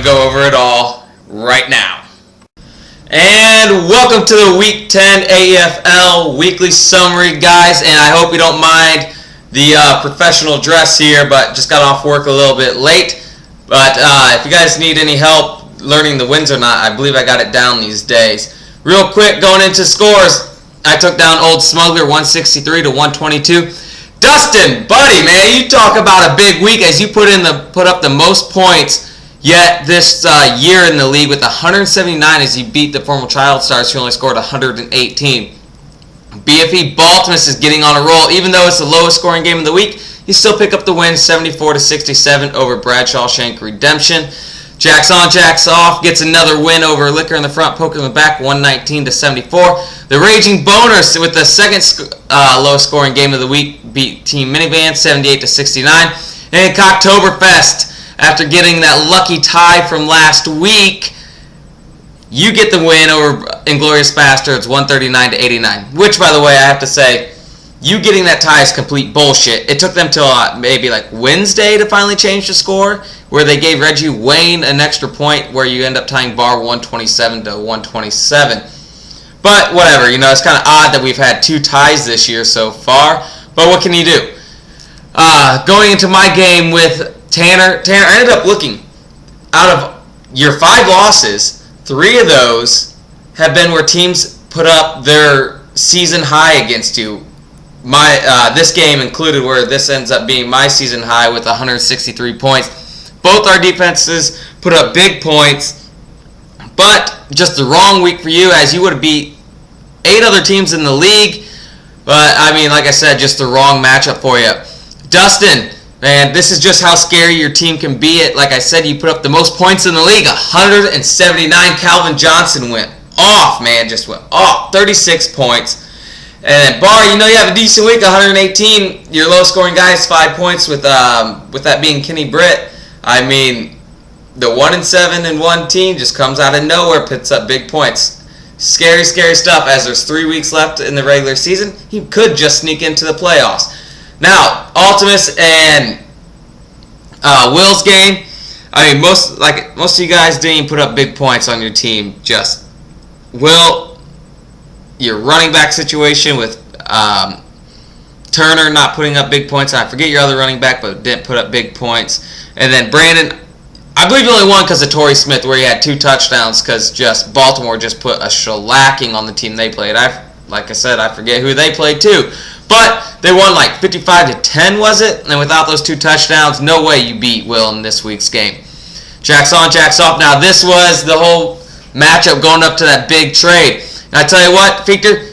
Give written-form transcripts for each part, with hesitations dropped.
go over it all right now. And welcome to the Week 10 A.E.F.L weekly summary, guys. And I hope you don't mind the professional dress here, but just got off work a little bit late. But if you guys need any help learning the wins or not, I believe I got it down these days. Real quick, going into scores, I took down Old Smuggler 163 to 122. Dustin, buddy, man, you talk about a big week as you put up the most points yet this year in the league with 179 as you beat the former Child Stars who only scored 118. BFE Baltimus is getting on a roll. Even though it's the lowest scoring game of the week, you still pick up the win 74 to 67 over Bradshaw Shank Redemption. Jacks on, Jacks off gets another win over Liquor in the Front, Poker in the Back, 119 to 74. The Raging Boners with the second lowest scoring game of the week beat Team Minivan 78 to 69. And Cocktoberfest, after getting that lucky tie from last week, you get the win over Inglorious Bastards 139 to 89. Which, by the way, I have to say, you getting that tie is complete bullshit. It took them till maybe like Wednesday to finally change the score, where they gave Reggie Wayne an extra point, where you end up tying Bar 127 to 127. But whatever, you know, it's kind of odd that we've had two ties this year so far. But what can you do? Going into my game with Tanner, I ended up looking, out of your 5 losses, 3 of those have been where teams put up their season high against you. This game included, where this ends up being my season high with 163 points. Both our defenses put up big points, but just the wrong week for you, as you would have beat 8 other teams in the league. But, I mean, like I said, just the wrong matchup for you. Dustin, man, this is just how scary your team can be. Like I said, you put up the most points in the league, 179. Calvin Johnson went off, man, just went off, 36 points. And Bar, you know you have a decent week, 118. Your lowest scoring guy is 5 points, with that being Kenny Britt. I mean, the 1-7-1 team just comes out of nowhere, puts up big points. Scary, scary stuff. As there's 3 weeks left in the regular season, he could just sneak into the playoffs. Now, Ultimus and Will's game. I mean, most of you guys didn't even put up big points on your team. Just Will, your running back situation with Turner not putting up big points. I forget your other running back, but didn't put up big points. And then Brandon, I believe you only won because of Torrey Smith, where he had 2 touchdowns, because just Baltimore just put a shellacking on the team they played. Like I said, I forget who they played too. But they won like 55-10, was it? And without those 2 touchdowns, no way you beat Will in this week's game. Jacks on, Jacks off. Now, this was the whole matchup going up to that big trade. And I tell you what, Victor,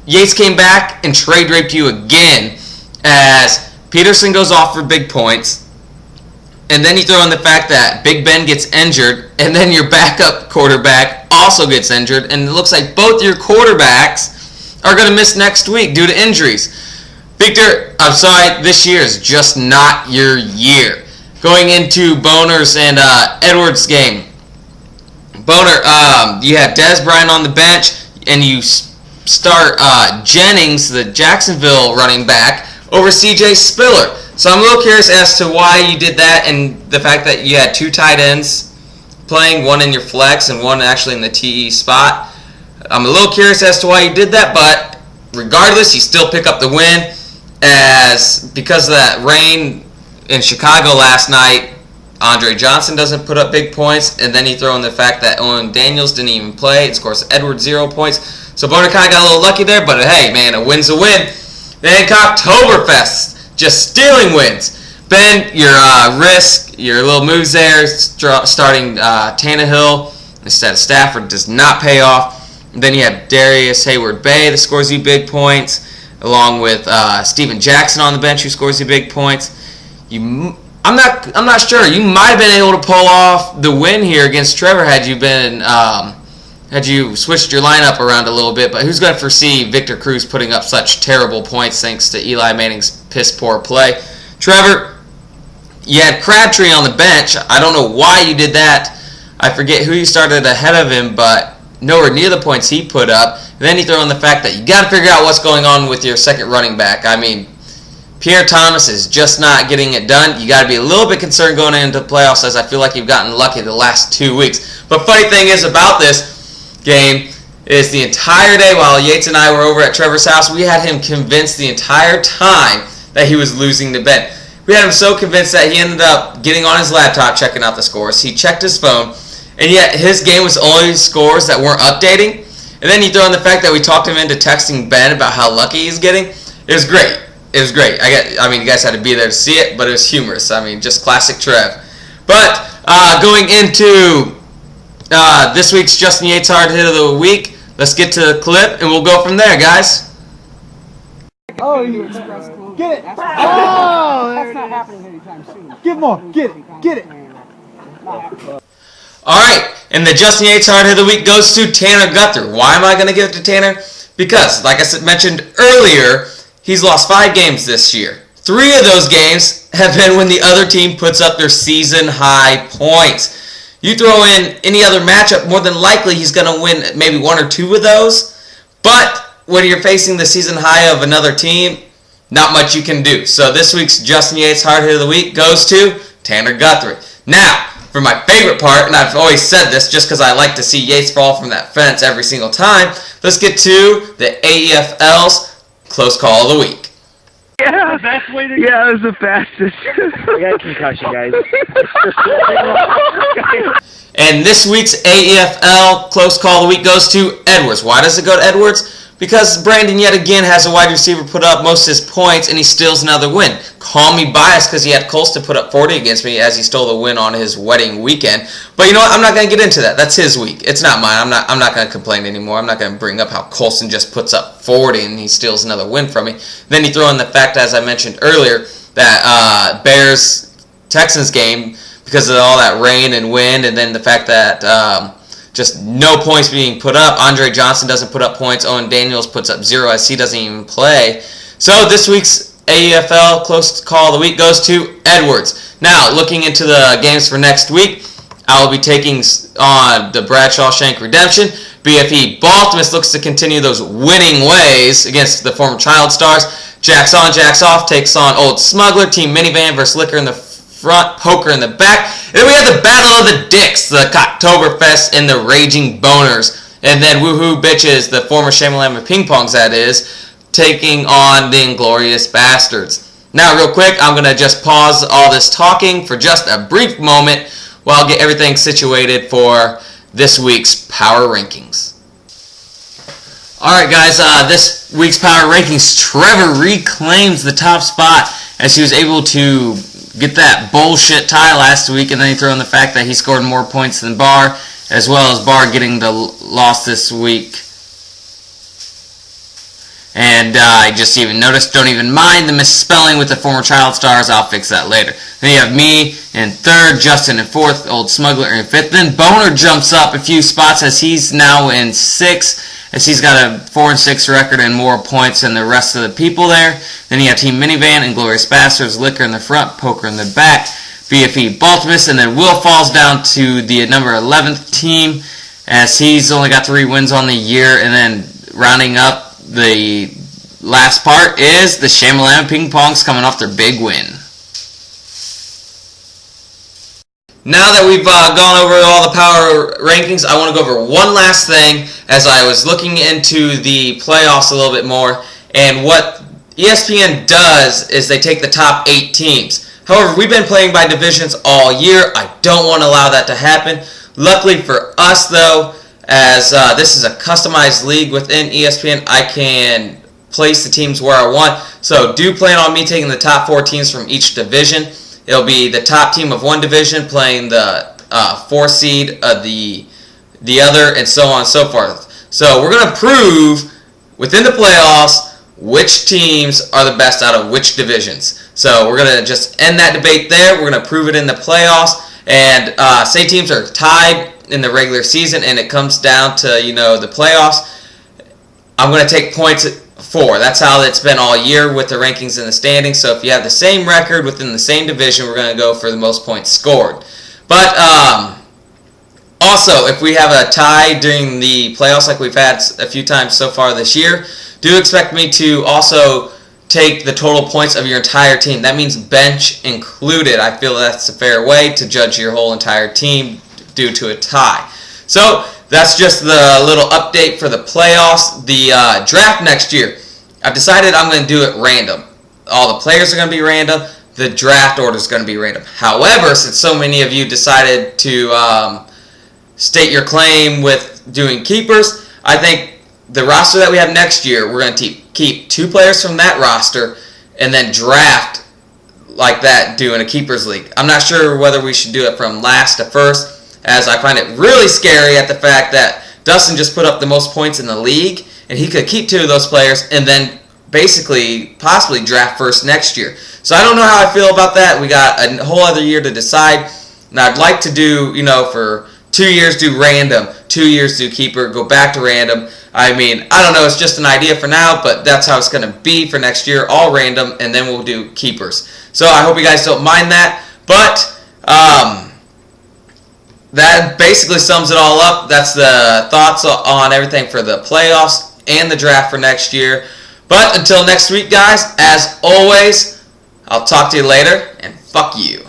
Yates came back and trade raped you again, as Peterson goes off for big points. And then you throw in the fact that Big Ben gets injured, and then your backup quarterback also gets injured, and it looks like both your quarterbacks are going to miss next week due to injuries. Victor, I'm sorry, this year is just not your year. Going into Boner's and Edwards' game. Boner, you have Dez Bryant on the bench, and you start Jennings, the Jacksonville running back, over C.J. Spiller. So I'm a little curious as to why you did that, and the fact that you had 2 tight ends playing, one in your flex and one actually in the TE spot. I'm a little curious as to why you did that, but regardless, you still pick up the win, as because of that rain in Chicago last night, Andre Johnson doesn't put up big points, and then you throw in the fact that Owen Daniels didn't even play. It scores Edwards 0 points. So Boner kind of got a little lucky there, but hey, man, a win's a win. Then Cocktoberfest, just stealing wins. Ben, your your little moves there, starting Tannehill instead of Stafford, does not pay off. And then you have Darius Hayward-Bay that scores you big points, along with Steven Jackson on the bench who scores you big points. I'm not sure. You might have been able to pull off the win here against Trevor had you switched your lineup around a little bit. But who's going to foresee Victor Cruz putting up such terrible points thanks to Eli Manning's piss-poor play? Trevor, you had Crabtree on the bench. I don't know why you did that. I forget who you started ahead of him, but nowhere near the points he put up. And then you throw in the fact that you got to figure out what's going on with your second running back. I mean, Pierre Thomas is just not getting it done. You got to be a little bit concerned going into the playoffs, as I feel like you've gotten lucky the last 2 weeks. But funny thing is about this game is the entire day while Yates and I were over at Trevor's house, we had him convinced the entire time that he was losing to Ben. We had him so convinced that he ended up getting on his laptop checking out the scores. He checked his phone, and yet his game was only scores that weren't updating. And then you throw in the fact that we talked him into texting Ben about how lucky he's getting. It was great. It was great. I mean, you guys had to be there to see it, but it was humorous. I mean, just classic Trev. But going into this week's Justin Yates Hard Hit of the Week, let's get to the clip, and we'll go from there, guys. Oh, you expressed. Get it! Oh, that's not happening anytime soon. Give more. Get it. Get it. All right, and the Justin Yates Hard Hit of the Week goes to Tanner Guthrie. Why am I going to give it to Tanner? Because, like I mentioned earlier, he's lost 5 games this year. 3 of those games have been when the other team puts up their season-high points. You throw in any other matchup, more than likely he's going to win maybe 1 or 2 of those. But when you're facing the season high of another team, not much you can do. So this week's Justin Yates Hard Hit of the Week goes to Tanner Guthrie. Now, for my favorite part, and I've always said this just because I like to see Yates fall from that fence every single time, let's get to the A.E.F.L's Close Call of the Week. Yeah, the best way to yeah, it was the fastest. I got a concussion, guys. And this week's A.E.F.L Close Call of the Week goes to Edwards. Why does it go to Edwards? Because Brandon yet again has a wide receiver put up most of his points and he steals another win. Call me biased because he had Colston put up 40 against me as he stole the win on his wedding weekend. But you know what? I'm not going to get into that. That's his week. It's not mine. I'm not going to complain anymore. I'm not going to bring up how Colston just puts up 40 and he steals another win from me. Then you throw in the fact, as I mentioned earlier, that Bears-Texans game, because of all that rain and wind, and then the fact that just no points being put up. Andre Johnson doesn't put up points. Owen Daniels puts up 0 as he doesn't even play. So this week's A.E.F.L Close Call of the Week goes to Edwards. Now, looking into the games for next week, I will be taking on the Bradshaw Shank Redemption. BFE Baltimore looks to continue those winning ways against the former Child Stars. Jacks on, Jacks off takes on Old Smuggler. Team Minivan versus Liquor in the front, Poker in the back. And then we have the Battle of the Dicks, the Cocktoberfest and the Raging Boners. And then Woohoo Bitches, the former Shamalama Ping Pongs that is, taking on the Inglorious Bastards. Now real quick, I'm going to just pause all this talking for just a brief moment while I get everything situated for this week's Power Rankings. Alright guys, this week's Power Rankings, Trevor reclaims the top spot as he was able to get that bullshit tie last week, and then you throw in the fact that he scored more points than Barr, as well as Barr getting the loss this week. And I just even noticed, don't even mind the misspelling with the former Child Stars, I'll fix that later. Then you have me in 3rd, Justin in 4th, Old Smuggler in 5th. Then Boner jumps up a few spots as he's now in 6th, as he's got a 4-6 record and more points than the rest of the people there. Then you have Team Minivan and Glorious Bastards, Liquor in the front, Poker in the back, BFE Baltimore, and then Will falls down to the number 11th team as he's only got 3 wins on the year. And then rounding up the last part is the Shamalama Ping Pongs coming off their big win. Now that we've gone over all the power rankings, I want to go over one last thing as I was looking into the playoffs a little bit more. And what ESPN does is they take the top 8 teams. However, we've been playing by divisions all year. I don't want to allow that to happen. Luckily for us, though, as this is a customized league within ESPN, I can place the teams where I want. So do plan on me taking the top 4 teams from each division. It'll be the top team of one division playing the 4th seed of the other, and so on and so forth. So we're going to prove within the playoffs which teams are the best out of which divisions. So we're going to just end that debate there. We're going to prove it in the playoffs. And say teams are tied in the regular season and it comes down to, the playoffs, I'm going to take points at 4. That's how it's been all year with the rankings and the standings. So if you have the same record within the same division, we're going to go for the most points scored. But also, if we have a tie during the playoffs like we've had a few times so far this year, do expect me to also take the total points of your entire team. That means bench included. I feel that's a fair way to judge your whole entire team due to a tie. So that's just the little update for the playoffs. The draft next year, I've decided I'm going to do it random. All the players are going to be random. The draft order is going to be random. However, since so many of you decided to state your claim with doing keepers, I think the roster that we have next year, we're going to keep 2 players from that roster and then draft like that, doing a keepers league. I'm not sure whether we should do it from last to first, as I find it really scary at the fact that Dustin just put up the most points in the league, and he could keep 2 of those players and then basically possibly draft first next year. So I don't know how I feel about that. We got a whole other year to decide, and I'd like to do, for 2 years do random, 2 years do keeper, go back to random. I mean, I don't know, it's just an idea for now, but that's how it's going to be for next year, all random, and then we'll do keepers. So I hope you guys don't mind that, but that basically sums it all up. That's the thoughts on everything for the playoffs and the draft for next year. But until next week, guys, as always, I'll talk to you later, and fuck you.